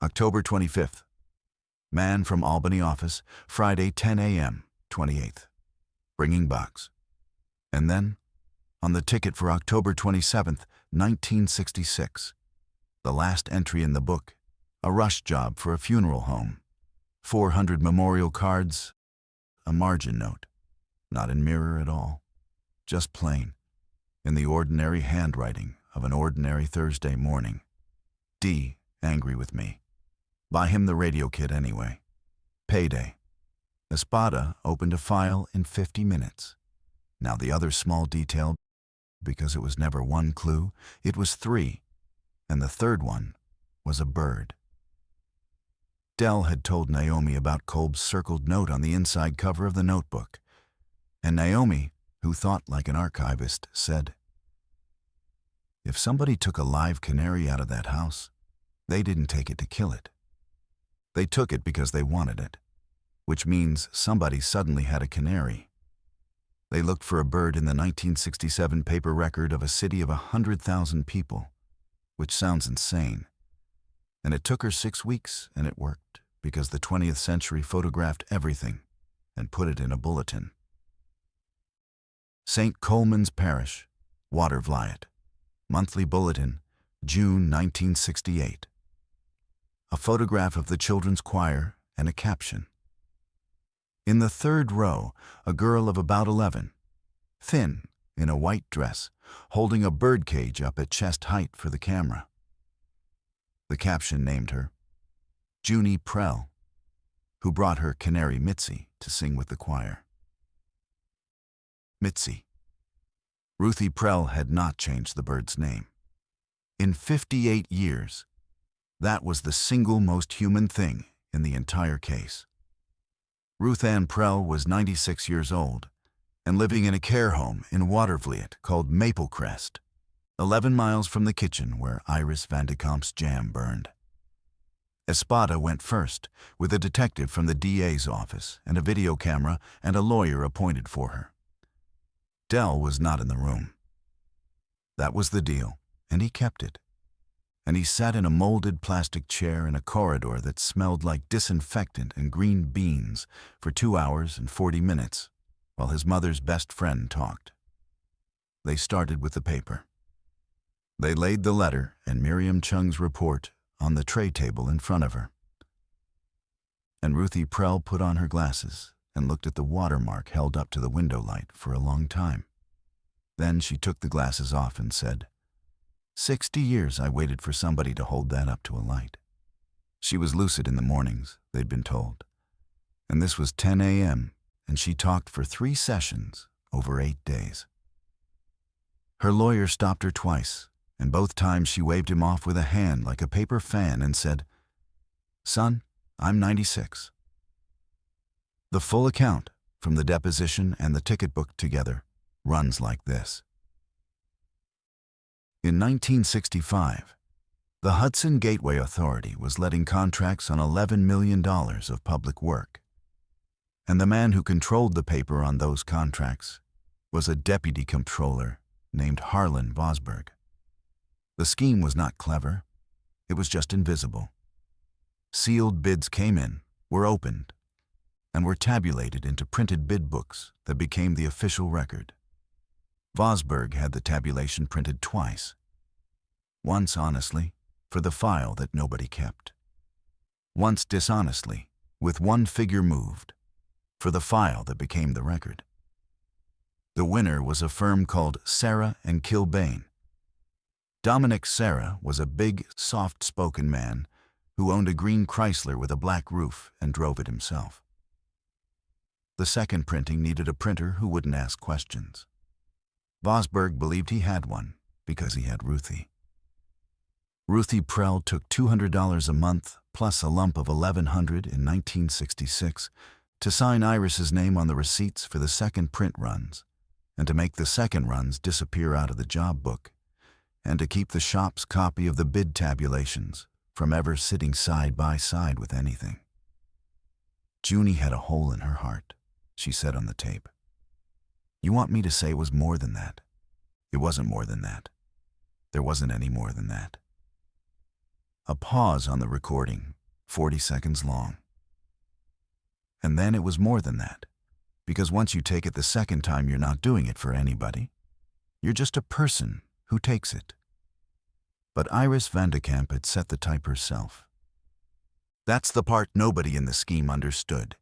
October 25th. Man from Albany office, Friday 10 a.m., 28th. Bringing box. And then, on the ticket for October 27th, 1966, the last entry in the book, a rush job for a funeral home, 400 memorial cards, a margin note, not in mirror at all, just plain, in the ordinary handwriting of an ordinary Thursday morning. D, angry with me. Buy him the radio kit anyway. Payday. Espada opened a file in 50 minutes. Now the other small detail, because it was never 1 clue, it was 3, and the third one was a bird. Dell had told Naomi about Kolb's circled note on the inside cover of the notebook, and Naomi, who thought like an archivist, said, "If somebody took a live canary out of that house, they didn't take it to kill it. They took it because they wanted it, which means somebody suddenly had a canary. They looked for a bird in the 1967 paper record of a city of 100,000 people, which sounds insane. And it took her 6 weeks, and it worked, because the 20th century photographed everything and put it in a bulletin. St. Coleman's Parish, Watervliet, Monthly Bulletin, June 1968. A photograph of the children's choir and a caption. In the 3rd row, a girl of about 11, thin, in a white dress, holding a birdcage up at chest height for the camera. The caption named her Junie Prell, who brought her canary Mitzi to sing with the choir. Mitzi. Ruthie Prell had not changed the bird's name. In 58 years, that was the single most human thing in the entire case. Ruth Ann Prell was 96 years old and living in a care home in Watervliet called Maple Crest, 11 miles from the kitchen where Iris Van de Kamp's jam burned. Espada went first, with a detective from the DA's office and a video camera and a lawyer appointed for her. Dell was not in the room. That was the deal, and he kept it. And he sat in a molded plastic chair in a corridor that smelled like disinfectant and green beans for 2 hours and 40 minutes, while his mother's best friend talked. They started with the paper. They laid the letter and Miriam Chung's report on the tray table in front of her. And Ruthie Prell put on her glasses and looked at the watermark held up to the window light for a long time. Then she took the glasses off and said, 60 years I waited for somebody to hold that up to a light. She was lucid in the mornings, they'd been told. And this was 10 a.m., and she talked for 3 sessions over 8 days. Her lawyer stopped her twice, and both times she waved him off with a hand like a paper fan and said, "Son, I'm 96. The full account, from the deposition and the ticket book together, runs like this. In 1965, the Hudson Gateway Authority was letting contracts on $11 million of public work. And the man who controlled the paper on those contracts was a deputy comptroller named Harlan Vosberg. The scheme was not clever. It was just invisible. Sealed bids came in, were opened, and were tabulated into printed bid books that became the official record. Vosburgh had the tabulation printed twice. Once honestly, for the file that nobody kept. Once dishonestly, with one figure moved, for the file that became the record. The winner was a firm called Sarah and Kilbane. Dominic Sarah was a big, soft-spoken man who owned a green Chrysler with a black roof and drove it himself. The second printing needed a printer who wouldn't ask questions. Vosburgh believed he had one because he had Ruthie. Ruthie Prell took $200 a month plus a lump of $1,100 in 1966 to sign Iris's name on the receipts for the second print runs and to make the second runs disappear out of the job book and to keep the shop's copy of the bid tabulations from ever sitting side by side with anything. Junie had a hole in her heart, she said on the tape. You want me to say it was more than that? It wasn't more than that. There wasn't any more than that. A pause on the recording, 40 seconds long. And then it was more than that, because once you take it the second time, you're not doing it for anybody. You're just a person who takes it. But Iris Vandekamp had set the type herself. That's the part nobody in the scheme understood,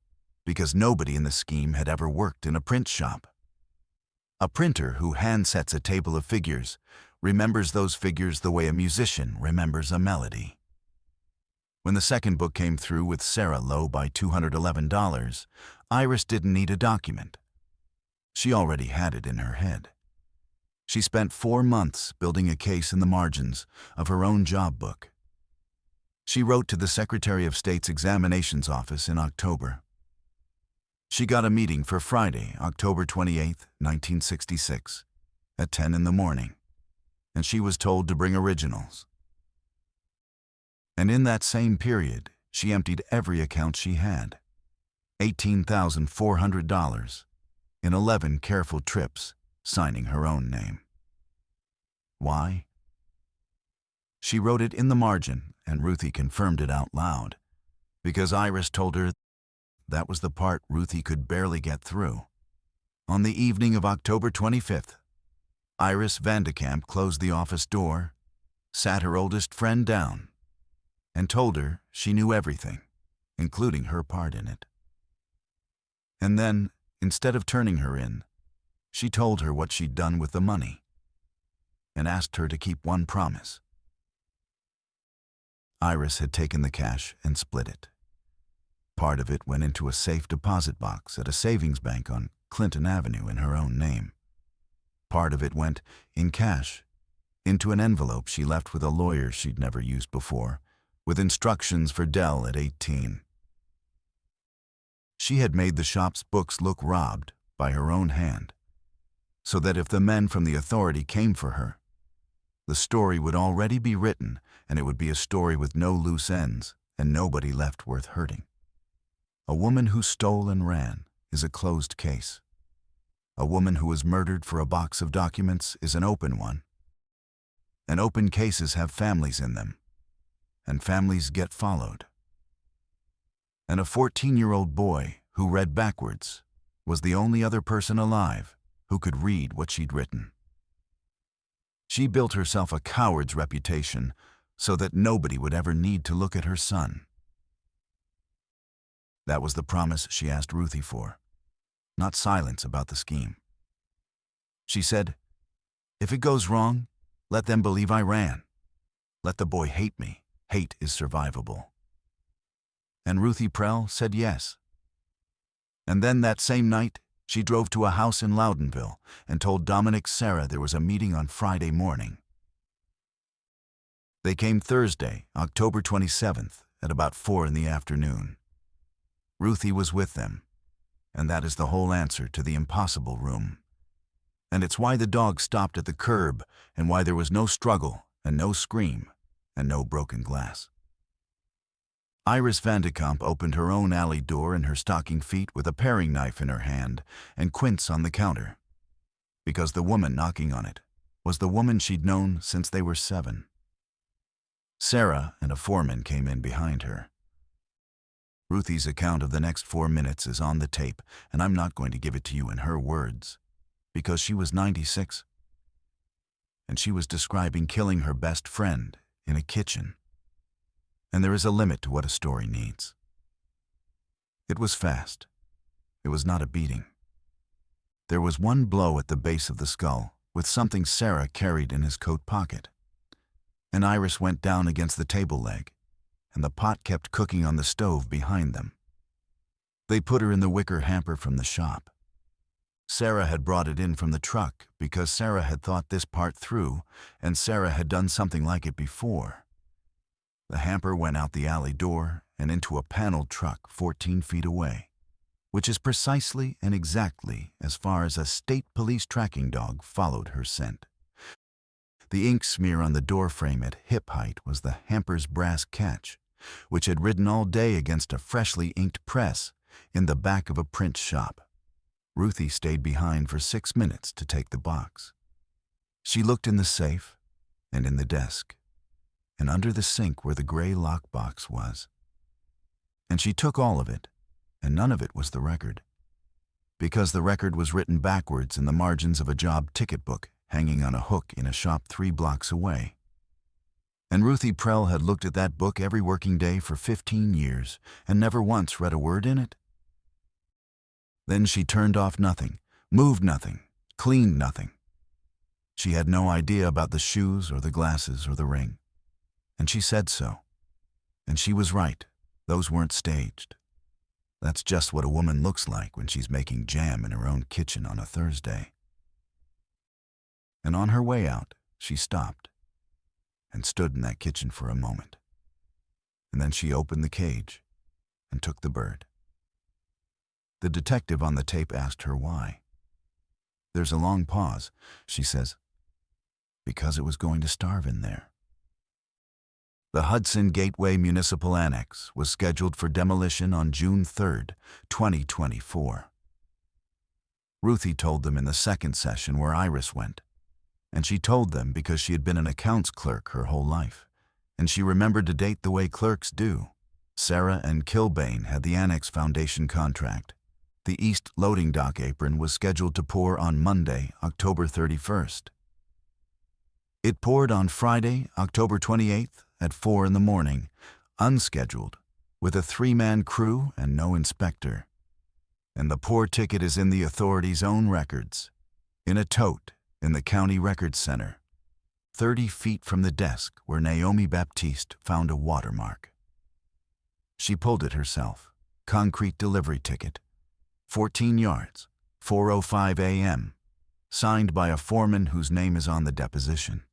because nobody in the scheme had ever worked in a print shop. A printer who hand-sets a table of figures remembers those figures the way a musician remembers a melody. When the second book came through with Sarah low by $211, Iris didn't need a document. She already had it in her head. She spent 4 months building a case in the margins of her own job book. She wrote to the Secretary of State's Examinations Office in October. She got a meeting for Friday, October 28, 1966, at 10 in the morning, and she was told to bring originals. And in that same period, she emptied every account she had, $18,400, in 11 careful trips, signing her own name. Why? She wrote it in the margin, and Ruthie confirmed it out loud, because Iris told her that was the part Ruthie could barely get through. On the evening of October 25th, Iris Vandekamp closed the office door, sat her oldest friend down, and told her she knew everything, including her part in it. And then, instead of turning her in, she told her what she'd done with the money, and asked her to keep one promise. Iris had taken the cash and split it. Part of it went into a safe deposit box at a savings bank on Clinton Avenue in her own name. Part of it went, in cash, into an envelope she left with a lawyer she'd never used before, with instructions for Dell at 18. She had made the shop's books look robbed by her own hand, so that if the men from the authority came for her, the story would already be written, and it would be a story with no loose ends and nobody left worth hurting. A woman who stole and ran is a closed case. A woman who was murdered for a box of documents is an open one. And open cases have families in them, and families get followed. And a 14-year-old boy who read backwards was the only other person alive who could read what she'd written. She built herself a coward's reputation so that nobody would ever need to look at her son. That was the promise she asked Ruthie for, not silence about the scheme. She said, "If it goes wrong, let them believe I ran. Let the boy hate me. Hate is survivable." And Ruthie Prell said yes. And then that same night, she drove to a house in Loudonville and told Dominic Sarah there was a meeting on Friday morning. They came Thursday, October 27th, at about 4 in the afternoon. Ruthie was with them, and that is the whole answer to the impossible room. And it's why the dog stopped at the curb and why there was no struggle and no scream and no broken glass. Iris Vandekamp opened her own alley door in her stocking feet with a paring knife in her hand and quince on the counter, because the woman knocking on it was the woman she'd known since they were 7. Sarah and a foreman came in behind her, Ruthie's account of the next 4 minutes is on the tape, and I'm not going to give it to you in her words, because she was 96, and she was describing killing her best friend in a kitchen. And there is a limit to what a story needs. It was fast. It was not a beating. There was one blow at the base of the skull, with something Sarah carried in his coat pocket. And Iris went down against the table leg, and the pot kept cooking on the stove behind them. They put her in the wicker hamper from the shop. Sarah had brought it in from the truck because Sarah had thought this part through, and Sarah had done something like it before. The hamper went out the alley door and into a paneled truck 14 feet away, which is precisely and exactly as far as a state police tracking dog followed her scent. The ink smear on the doorframe at hip height was the hamper's brass catch, which had ridden all day against a freshly inked press in the back of a print shop. Ruthie stayed behind for 6 minutes to take the box. She looked in the safe and in the desk, and under the sink where the gray lockbox was. And she took all of it, and none of it was the record, because the record was written backwards in the margins of a job ticket book hanging on a hook in a shop 3 blocks away. And Ruthie Prell had looked at that book every working day for 15 years and never once read a word in it. Then she turned off nothing, moved nothing, cleaned nothing. She had no idea about the shoes or the glasses or the ring. And she said so. And she was right. Those weren't staged. That's just what a woman looks like when she's making jam in her own kitchen on a Thursday. And on her way out, she stopped and stood in that kitchen for a moment. And then she opened the cage and took the bird. The detective on the tape asked her why. There's a long pause. She says, because it was going to starve in there. The Hudson Gateway Municipal Annex was scheduled for demolition on June 3, 2024. Ruthie told them in the second session where Iris went. And she told them because she had been an accounts clerk her whole life, and she remembered the date the way clerks do. Sarah and Kilbane had the annex foundation contract. The east loading dock apron was scheduled to pour on Monday, October 31st. It poured on Friday, October 28th at 4 in the morning, unscheduled, with a 3-man crew and no inspector. And the pour ticket is in the authorities' own records, in a tote in the county records center, 30 feet from the desk where Naomi Baptiste found a watermark. She pulled it herself. Concrete delivery ticket. 14 yards, 4:05 a.m., signed by a foreman whose name is on the deposition.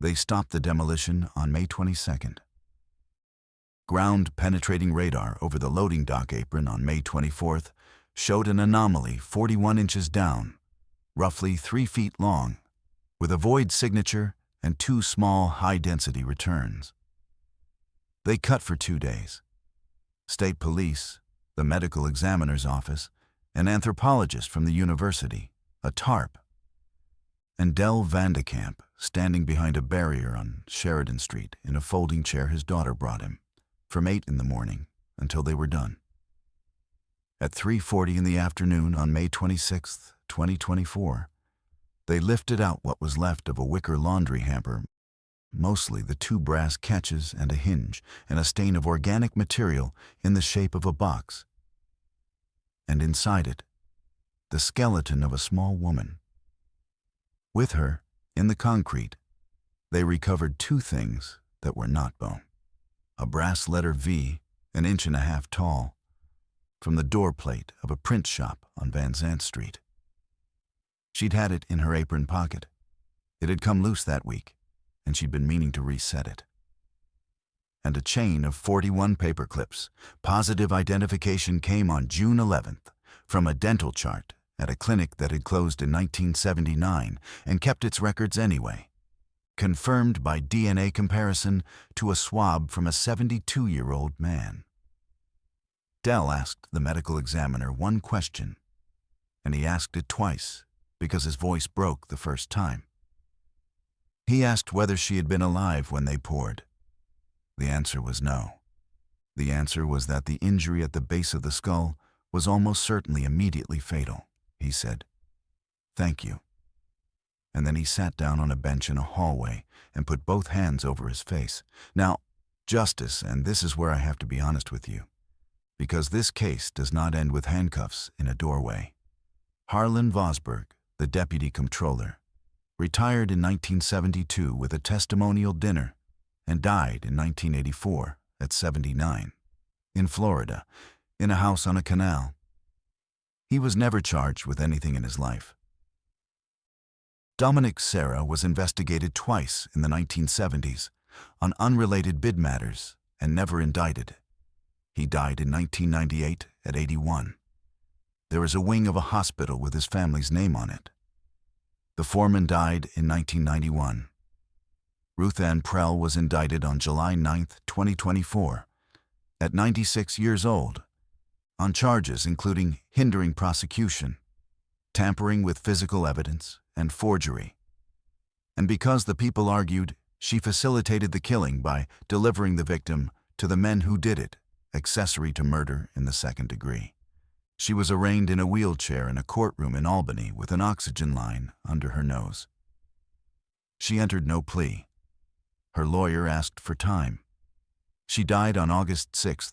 They stopped the demolition on May 22nd. Ground-penetrating radar over the loading dock apron on May 24th showed an anomaly 41 inches down, roughly 3 feet long, with a void signature and 2 small high-density returns. They cut for 2 days. State police, the medical examiner's office, an anthropologist from the university, a tarp, and Del Vandekamp standing behind a barrier on Sheridan Street in a folding chair his daughter brought him, from 8 in the morning until they were done. At 3:40 in the afternoon on May 26th, 2024, they lifted out what was left of a wicker laundry hamper, mostly the 2 brass catches and a hinge and a stain of organic material in the shape of a box. And inside it, the skeleton of a small woman. With her, in the concrete, they recovered 2 things that were not bone. A brass letter V, an 1.5 inches tall, from the door plate of a print shop on Van Zandt Street. She'd had it in her apron pocket. It had come loose that week, and she'd been meaning to reset it. And a chain of 41 paper clips. Positive identification came on June 11th from a dental chart at a clinic that had closed in 1979 and kept its records anyway. Confirmed by DNA comparison to a swab from a 72-year-old man. Dell asked the medical examiner one question, and he asked it twice because his voice broke the first time. He asked whether she had been alive when they poured. The answer was no. The answer was that the injury at the base of the skull was almost certainly immediately fatal. He said, "Thank you." And then he sat down on a bench in a hallway and put both hands over his face. Now, Justice, and this is where I have to be honest with you, because this case does not end with handcuffs in a doorway. Harlan Vosberg, the deputy comptroller, retired in 1972 with a testimonial dinner and died in 1984 at 79 in Florida, in a house on a canal. He was never charged with anything in his life. Dominic Serra was investigated twice in the 1970s on unrelated bid matters and never indicted. He died in 1998 at 81. There is a wing of a hospital with his family's name on it. The foreman died in 1991. Ruth Ann Prell was indicted on July 9, 2024, at 96 years old, on charges including hindering prosecution, tampering with physical evidence, and forgery. And because the people argued she facilitated the killing by delivering the victim to the men who did it, accessory to murder in the second degree, she was arraigned in a wheelchair in a courtroom in Albany with an oxygen line under her nose. She entered no plea. Her lawyer asked for time. She died on August 6,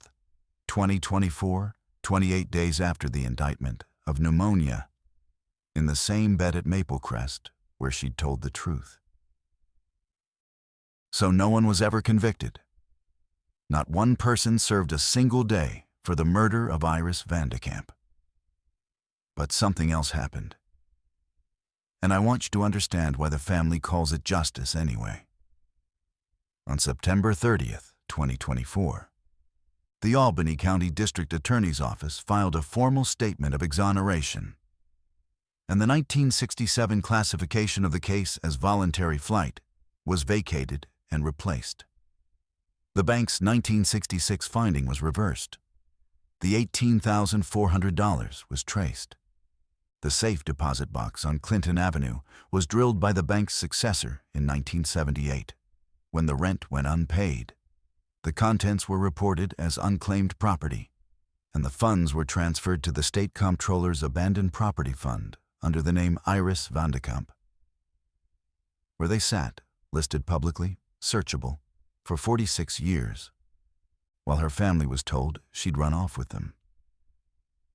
2024, 28 days after the indictment, of pneumonia, in the same bed at Maple Crest where she'd told the truth. So no one was ever convicted. Not one person served a single day for the murder of Iris Vandekamp. But something else happened. And I want you to understand why the family calls it justice anyway. On September 30th, 2024, the Albany County District Attorney's Office filed a formal statement of exoneration, and the 1967 classification of the case as voluntary flight was vacated and replaced. The bank's 1966 finding was reversed. The $18,400 was traced. The safe deposit box on Clinton Avenue was drilled by the bank's successor in 1978, when the rent went unpaid. The contents were reported as unclaimed property, and the funds were transferred to the State Comptroller's Abandoned Property Fund under the name Iris Vandekamp, where they sat, listed publicly, searchable, for 46 years, while her family was told she'd run off with them.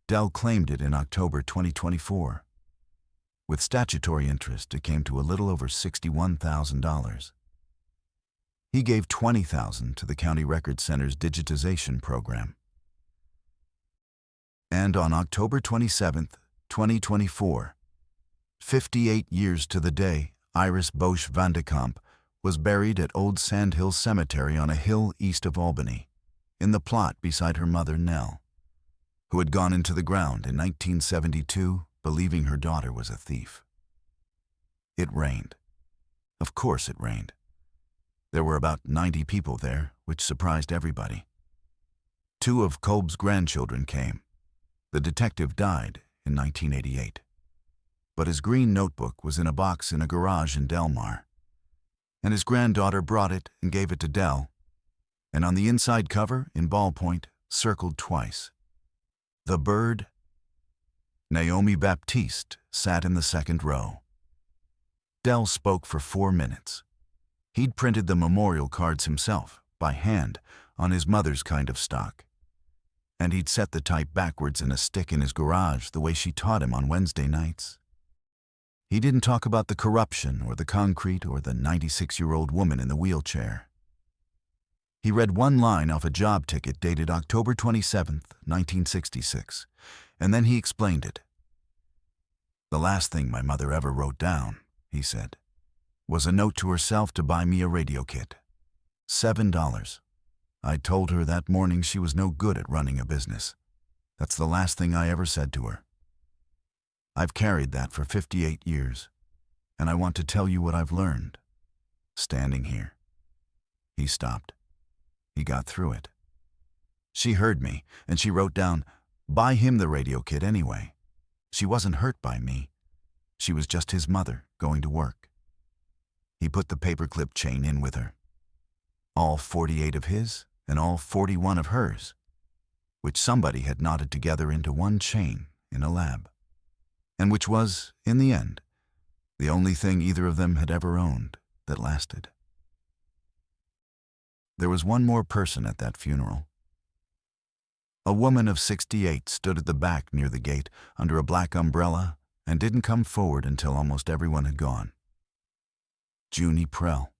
Dell claimed it in October 2024. With statutory interest, it came to a little over $61,000. He gave $20,000 to the County Record Center's digitization program. And on October 27, 2024, 58 years to the day, Iris Bosch Vandekamp was buried at Old Sand Hill Cemetery on a hill east of Albany, in the plot beside her mother, Nell, who had gone into the ground in 1972, believing her daughter was a thief. It rained. Of course it rained. There were about 90 people there, which surprised everybody. 2 of Kolb's grandchildren came. The detective died in 1988. But his green notebook was in a box in a garage in Delmar, and his granddaughter brought it and gave it to Dell, and on the inside cover, in ballpoint, circled twice. The bird, Naomi Baptiste, sat in the second row. Dell spoke for 4 minutes. He'd printed the memorial cards himself, by hand, on his mother's kind of stock. And he'd set the type backwards in a stick in his garage the way she taught him on Wednesday nights. He didn't talk about the corruption or the concrete or the 96-year-old woman in the wheelchair. He read one line off a job ticket dated October 27, 1966, and then he explained it. "The last thing my mother ever wrote down," he said, "was a note to herself to buy me a radio kit. $7. I told her that morning she was no good at running a business. That's the last thing I ever said to her. I've carried that for 58 years, and I want to tell you what I've learned. Standing here." He stopped. He got through it. She heard me, and she wrote down, "Buy him the radio kit anyway." She wasn't hurt by me. She was just his mother, going to work. He put the paperclip chain in with her. All 48 of his and all 41 of hers, which somebody had knotted together into one chain in a lab, and which was, in the end, the only thing either of them had ever owned that lasted. There was one more person at that funeral. A woman of 68 stood at the back near the gate under a black umbrella and didn't come forward until almost everyone had gone. Junie Prell.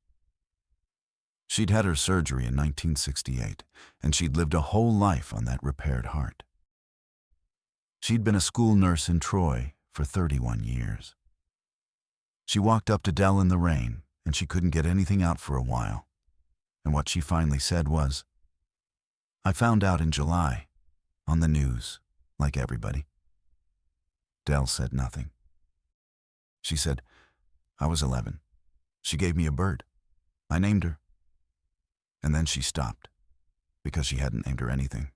She'd had her surgery in 1968, and she'd lived a whole life on that repaired heart. She'd been a school nurse in Troy for 31 years. She walked up to Dell in the rain, and she couldn't get anything out for a while. And what she finally said was, "I found out in July, on the news, like everybody." Dell said nothing. She said, "I was 11. She gave me a bird. I named her." And then she stopped, because she hadn't named her anything.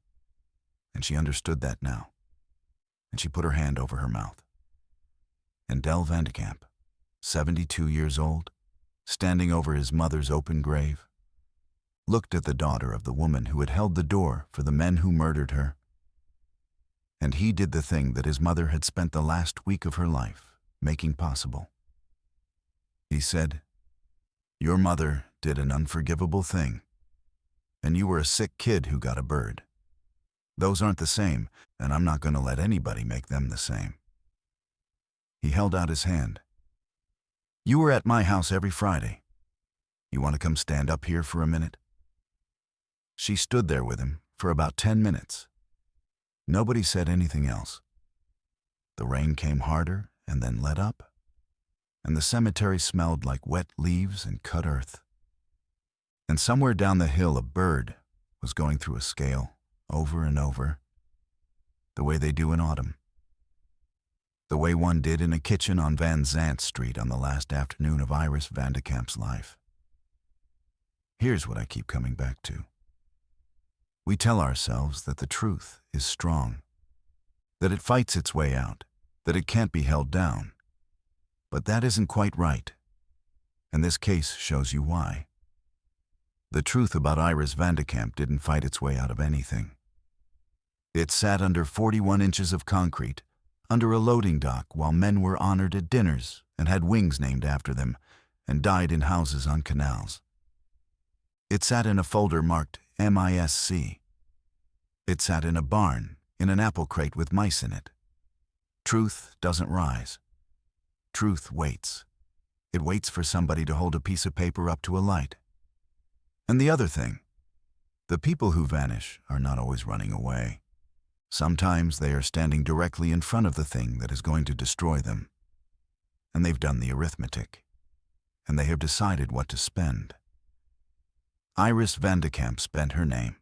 And she understood that now. And she put her hand over her mouth. And Dell Vandekamp, 72 years old, standing over his mother's open grave, looked at the daughter of the woman who had held the door for the men who murdered her. And he did the thing that his mother had spent the last week of her life making possible. He said, "Your mother did an unforgivable thing, and you were a sick kid who got a bird. Those aren't the same, and I'm not going to let anybody make them the same." He held out his hand. "You were at my house every Friday. You want to come stand up here for a minute?" She stood there with him for about 10 minutes. Nobody said anything else. The rain came harder and then let up, and the cemetery smelled like wet leaves and cut earth. And somewhere down the hill a bird was going through a scale, over and over, the way they do in autumn. The way one did in a kitchen on Van Zant Street on the last afternoon of Iris Vandekamp's life. Here's what I keep coming back to. We tell ourselves that the truth is strong, that it fights its way out, that it can't be held down. But that isn't quite right, and this case shows you why. The truth about Iris Vandekamp didn't fight its way out of anything. It sat under 41 inches of concrete, under a loading dock while men were honored at dinners and had wings named after them, and died in houses on canals. It sat in a folder marked MISC. It sat in a barn, in an apple crate with mice in it. Truth doesn't rise. Truth waits. It waits for somebody to hold a piece of paper up to a light. And the other thing, the people who vanish are not always running away. Sometimes they are standing directly in front of the thing that is going to destroy them. And they've done the arithmetic. And they have decided what to spend. Iris Vandekamp spent her name.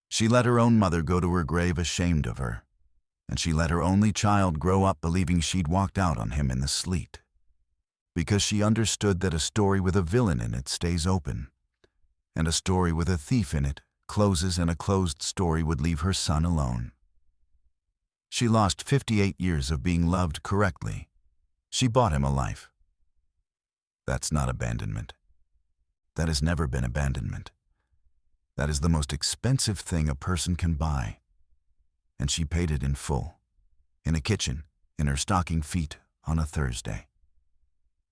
She let her own mother go to her grave ashamed of her, and she let her only child grow up believing she'd walked out on him in the sleet, because she understood that a story with a villain in it stays open, and a story with a thief in it closes, and a closed story would leave her son alone. She lost 58 years of being loved correctly. She bought him a life. That's not abandonment. That has never been abandonment. That is the most expensive thing a person can buy. And she paid it in full, in a kitchen, in her stocking feet on a Thursday.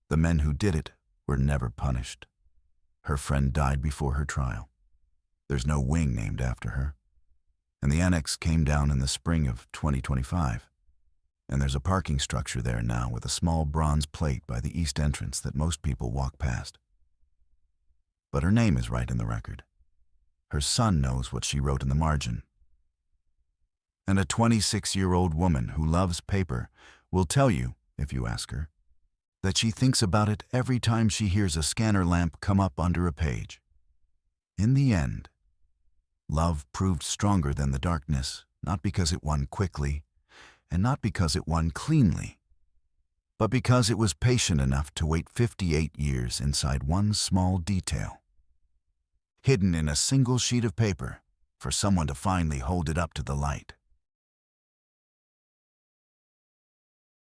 The men who did it were never punished. Her friend died before her trial. There's no wing named after her. And the annex came down in the spring of 2025. And there's a parking structure there now with a small bronze plate by the east entrance that most people walk past. But her name is right in the record. Her son knows what she wrote in the margin. And a 26-year-old woman who loves paper will tell you, if you ask her, that she thinks about it every time she hears a scanner lamp come up under a page. In the end, love proved stronger than the darkness, not because it won quickly, and not because it won cleanly, but because it was patient enough to wait 58 years inside one small detail, hidden in a single sheet of paper, for someone to finally hold it up to the light.